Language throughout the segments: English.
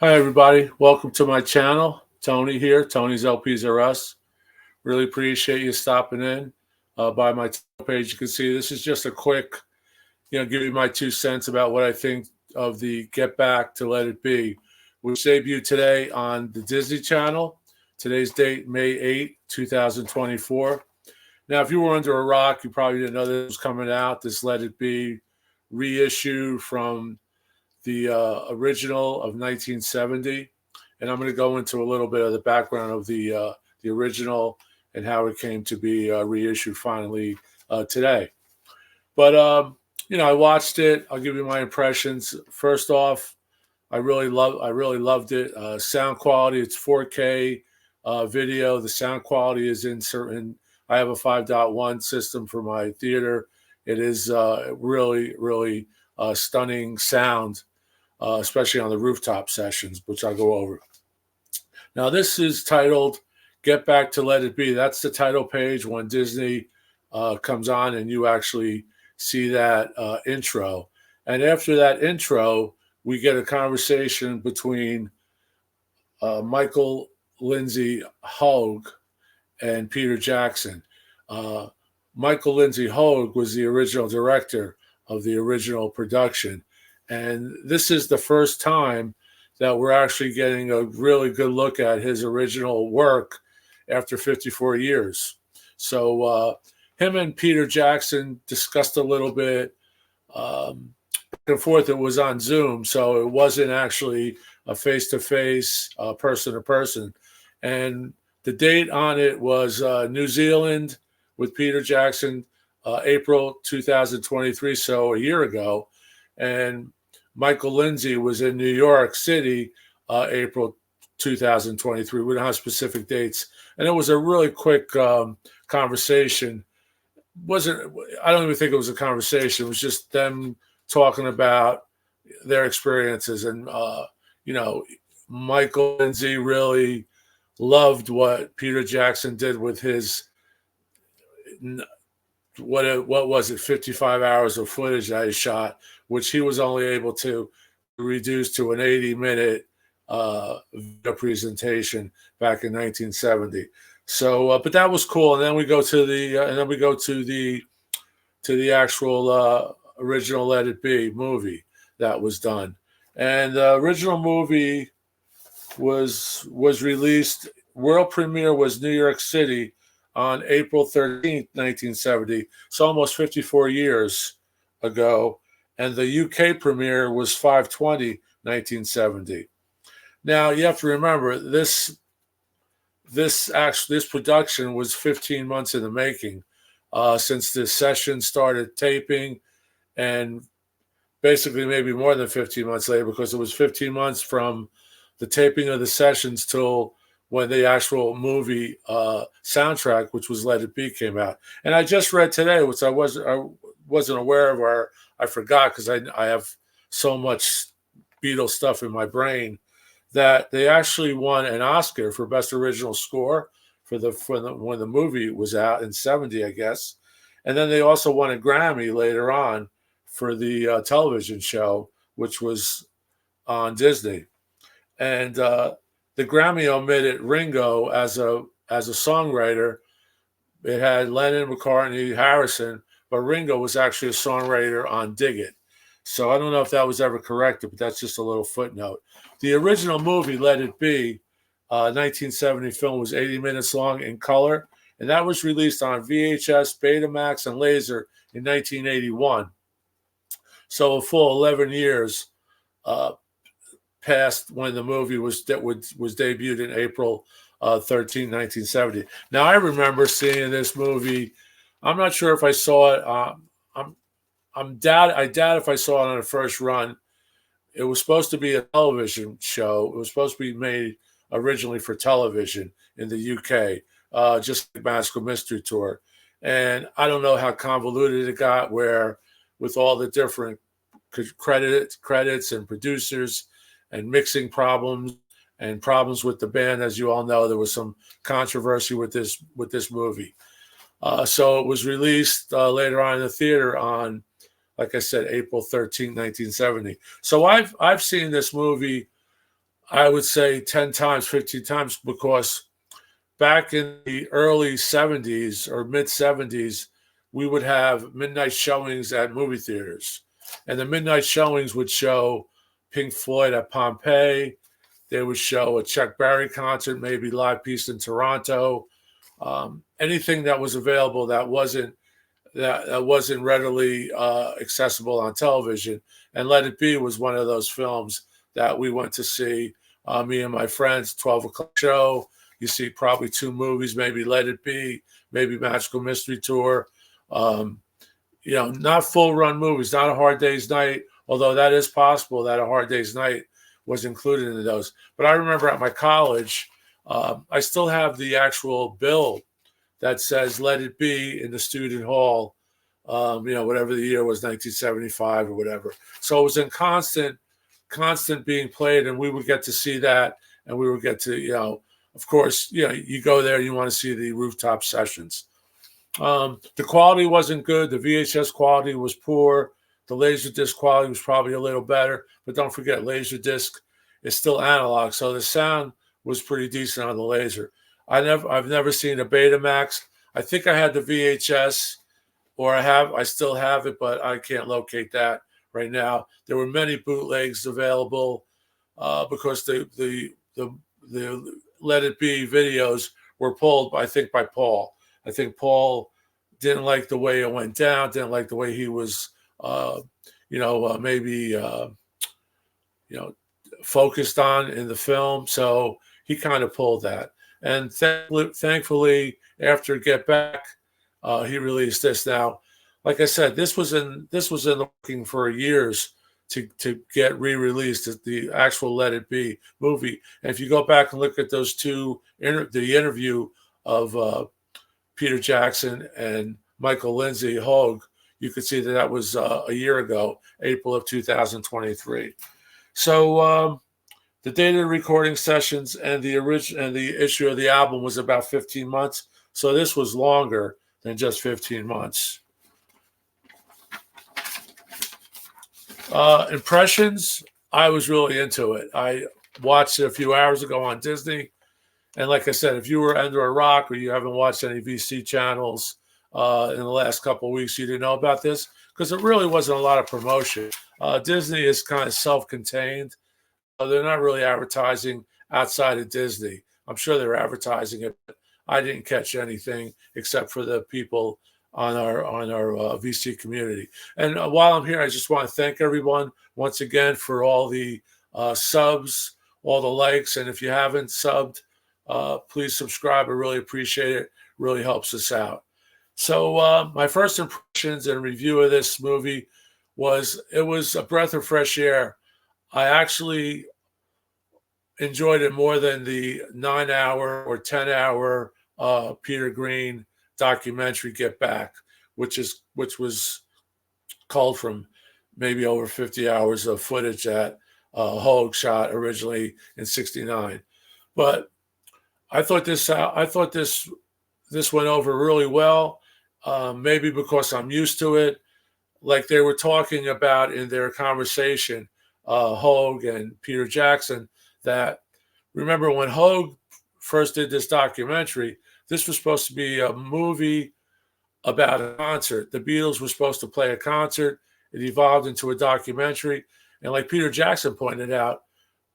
Hi, everybody. Welcome to my channel. Tony here. Tony's LPs are us. Really appreciate you stopping in by my page. You can see this is just a quick, give you my 2 cents about what I think of the Get Back to Let It Be, which debuted today on the Disney Channel. Today's date, May 8, 2024. Now, if you were under a rock, you probably didn't know this was coming out. This Let It Be reissue from the original of 1970, and I'm going to go into a little bit of the background of the original and how it came to be reissued finally today. But I watched it. I'll give you my impressions. First off, I really loved it. Sound quality, it's 4K video. The sound quality is in certain. I have a 5.1 system for my theater. It is really stunning sound. Especially on the rooftop sessions, which I'll go over. Now, this is titled Get Back to Let It Be. That's the title page when Disney comes on and you actually see that intro. And after that intro, we get a conversation between Michael Lindsay Hogue and Peter Jackson. Michael Lindsay Hogue was the original director of the original production. And this is the first time that we're actually getting a really good look at his original work after 54 years. So him and Peter Jackson discussed a little bit back and forth. It was on Zoom, so it wasn't actually a face-to-face, person-to-person. And the date on it was New Zealand with Peter Jackson, April 2023, so a year ago. And Michael Lindsay was in New York City, April 2023. We don't have specific dates. And it was a really quick conversation. I don't even think it was a conversation. It was just them talking about their experiences. And, Michael Lindsay really loved what Peter Jackson did with his, what was it, 55 hours of footage that he shot, which he was only able to reduce to an 80-minute video presentation back in 1970. So, but that was cool. And then we go to the actual original Let It Be movie that was done. And the original movie was released. World premiere was New York City on April 13th, 1970. So almost 54 years ago. And the UK premiere was 5/20/1970. Now you have to remember this production was 15 months in the making since the session started taping, and basically maybe more than 15 months later, because it was 15 months from the taping of the sessions till when the actual movie soundtrack, which was Let It Be, came out. And I just read today, which I wasn't aware of, or I forgot because I have so much Beatles stuff in my brain, that they actually won an Oscar for Best Original Score when the movie was out in 70, I guess. And then they also won a Grammy later on for the television show, which was on Disney. And the Grammy omitted Ringo as a songwriter. It had Lennon, McCartney, Harrison, but Ringo was actually a songwriter on Dig It. So I don't know if that was ever corrected, but that's just a little footnote. The original movie, Let It Be, 1970 film, was 80 minutes long in color, and that was released on VHS, Betamax, and Laser in 1981. So a full 11 years passed when the movie was debuted in April 13, 1970. Now, I remember seeing this movie. I'm not sure if I saw it. I doubt if I saw it on the first run. It was supposed to be a television show. It was supposed to be made originally for television in the UK, just like Magical Mystery Tour. And I don't know how convoluted it got, where with all the different credits and producers and mixing problems and problems with the band. As you all know, there was some controversy with this movie. So it was released later on in the theater on, like I said, April 13, 1970. So I've seen this movie I would say 10 times, 15 times, because back in the early 70s or mid 70s, we would have midnight showings at movie theaters. And the midnight showings would show Pink Floyd at Pompeii. They would show a Chuck Berry concert, maybe Live Piece in Toronto. Anything that was available that wasn't readily accessible on television. And Let It Be was one of those films that we went to see. Me and my friends, 12 o'clock show. You see probably 2 movies, maybe Let It Be, maybe Magical Mystery Tour. Not full run movies, not A Hard Day's Night, although that is possible that A Hard Day's Night was included in those. But I remember at my college, I still have the actual bill that says Let It Be in the student hall, whatever the year was, 1975 or whatever. So it was in constant being played, and we would get to see that, and we would get to, of course, you go there, you want to see the rooftop sessions. The quality wasn't good. The VHS quality was poor. The Laserdisc quality was probably a little better, but don't forget, Laserdisc is still analog, so the sound was pretty decent on the laser. I've never seen a Betamax. I think I had the VHS, or I still have it, but I can't locate that right now. There were many bootlegs available because the Let It Be videos were pulled, I think, by Paul. I think Paul didn't like the way it went down, didn't like the way he was, focused on in the film. So he kind of pulled that. And thankfully, after Get Back, he released this. Now, like I said, this was in the working for years to get re-released, the actual Let It Be movie. And if you go back and look at those two, the interview of Peter Jackson and Michael Lindsay Hogue, you could see that was a year ago, April of 2023. So the date of the recording sessions and the issue of the album was about 15 months. So this was longer than just 15 months. Impressions, I was really into it. I watched it a few hours ago on Disney. And like I said, if you were under a rock or you haven't watched any VC channels in the last couple of weeks, you didn't know about this, because it really wasn't a lot of promotion. Disney is kind of self-contained. They're not really advertising outside of Disney. I'm sure they're advertising it, but I didn't catch anything except for the people on our VC community. And while I'm here, I just want to thank everyone once again for all the subs, all the likes. And if you haven't subbed, please subscribe. I really appreciate it. Really helps us out. So my first impressions and review of this movie was a breath of fresh air. I actually enjoyed it more than the 9-hour or 10-hour Peter Green documentary Get Back, which was culled from maybe over 50 hours of footage that Hogue shot originally in '69. But I thought this went over really well. Maybe because I'm used to it. Like they were talking about in their conversation, Hogue and Peter Jackson, that remember when Hogue first did this documentary, this was supposed to be a movie about a concert. The Beatles were supposed to play a concert. It evolved into a documentary. And like Peter Jackson pointed out,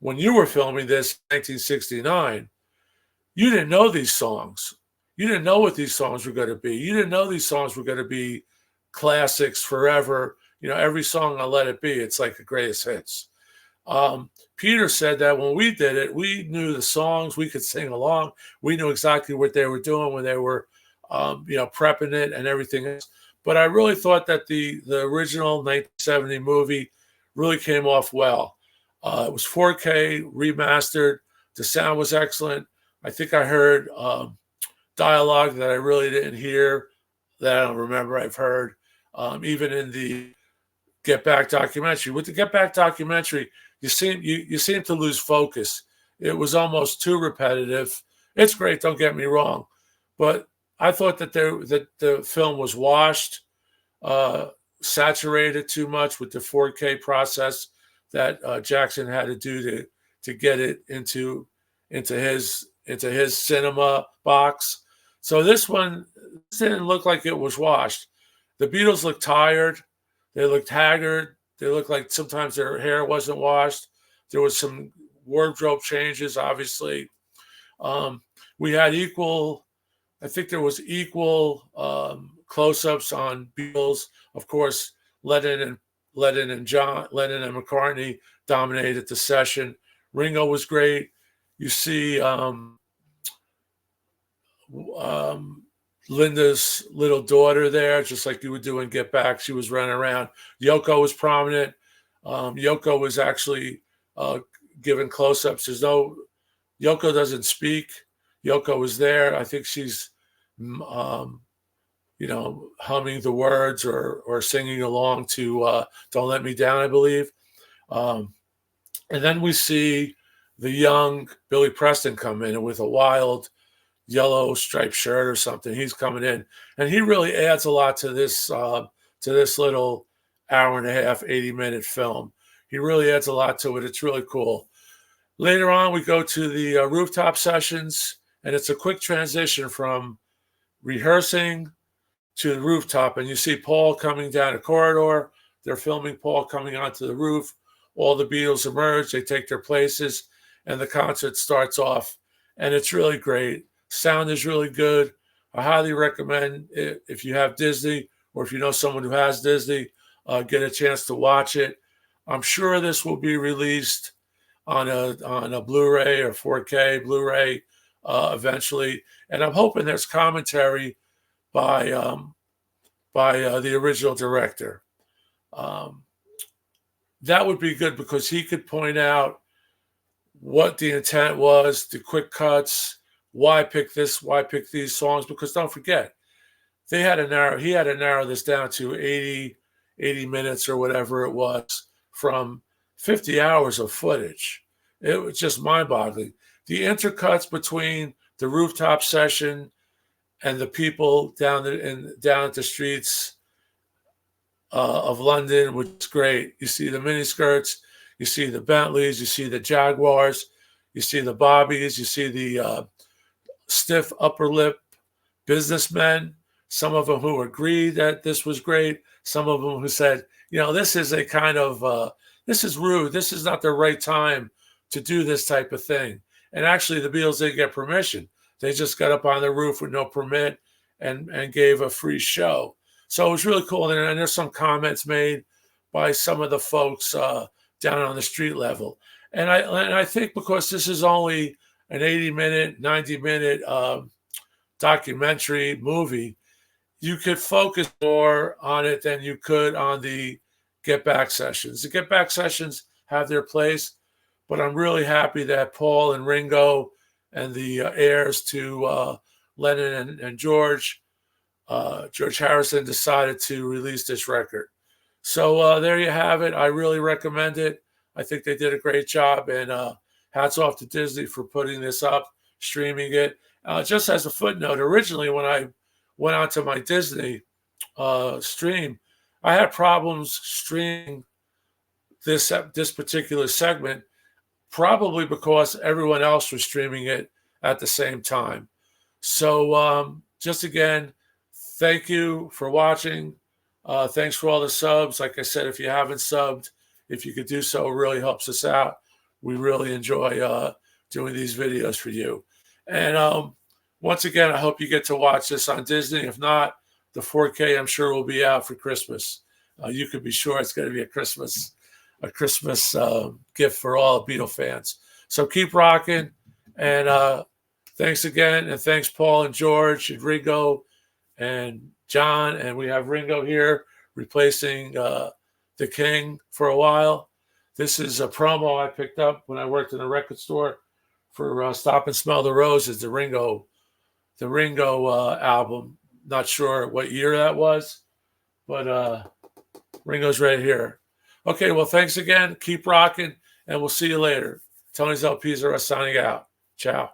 when you were filming this in 1969, you didn't know these songs. You didn't know what these songs were going to be. You didn't know these songs were going to be classics forever. Every song on Let It Be, it's like the greatest hits. Peter said that when we did it, we knew the songs, we could sing along. We knew exactly what they were doing when they were, prepping it and everything else. But I really thought that the original 1970 movie really came off well. It was 4K remastered. The sound was excellent. I think I heard dialogue that I really didn't hear, that I don't remember I've heard, even in the Get Back documentary. With the Get Back documentary, you seem to lose focus. It was almost too repetitive. It's great, don't get me wrong, but I thought that the film was washed, saturated too much with the 4K process that Jackson had to do to get it into his cinema box. So this one didn't look like it was washed. The Beatles looked tired. They looked haggard. They looked like sometimes their hair wasn't washed. There was some wardrobe changes, obviously. We had equal, I think there was equal close-ups on Beatles. Of course, Lennon and McCartney dominated the session. Ringo was great. You see Linda's little daughter there, just like you would do in Get Back. She was running around. Yoko was prominent. Yoko was actually given close-ups. Yoko doesn't speak. Yoko was there. I think she's, humming the words or singing along to "Don't Let Me Down," I believe. And then we see the young Billy Preston come in with a wild yellow striped shirt or something. He's coming in, and he really adds a lot to this little hour and a half, 80-minute film. He really adds a lot to it. It's really cool. Later on, we go to the rooftop sessions, and it's a quick transition from rehearsing to the rooftop. And you see Paul coming down a corridor. They're filming Paul coming onto the roof. All the Beatles emerge. They take their places, and the concert starts off. And it's really great. Sound is really good. I highly recommend it if you have Disney or if you know someone who has Disney, get a chance to watch it. I'm sure this will be released on a Blu-ray or 4K Blu-ray eventually, and I'm hoping there's commentary by the original director. That would be good because he could point out what the intent was, the quick cuts, why pick this, why pick these songs. Because don't forget, he had to narrow this down to 80 minutes or whatever it was from 50 hours of footage. It was just mind-boggling. The intercuts between the rooftop session and the people down at the streets of London, which is great. You see the miniskirts, you see the Bentleys, you see the Jaguars, you see the Bobbies, you see the stiff upper lip businessmen, some of them who agreed that this was great, some of them who said, this is a kind of, this is rude, this is not the right time to do this type of thing. And actually, the Beatles didn't get permission. They just got up on the roof with no permit and gave a free show. So it was really cool. And there's some comments made by some of the folks down on the street level. And I think because this is only an 80-minute, 90-minute documentary movie, you could focus more on it than you could on the Get Back sessions. The Get Back sessions have their place, but I'm really happy that Paul and Ringo and the heirs to Lennon and George Harrison decided to release this record. So there you have it. I really recommend it. I think they did a great job, and hats off to Disney for putting this up, streaming it. Just as a footnote, originally when I went onto my Disney stream, I had problems streaming this particular segment, probably because everyone else was streaming it at the same time. So just again, thank you for watching. Thanks for all the subs. Like I said, if you haven't subbed, if you could do so, it really helps us out. We really enjoy doing these videos for you. And once again, I hope you get to watch this on Disney. If not, the 4K, I'm sure, will be out for Christmas. You could be sure it's going to be a Christmas gift for all Beatle fans. So keep rocking. And thanks again. And thanks, Paul and George and Ringo and John. And we have Ringo here replacing the King for a while. This is a promo I picked up when I worked in a record store for Stop and Smell the Roses, the Ringo album. Not sure what year that was, but Ringo's right here. Okay, well, thanks again. Keep rocking, and we'll see you later. Tony's LPs are signing out. Ciao.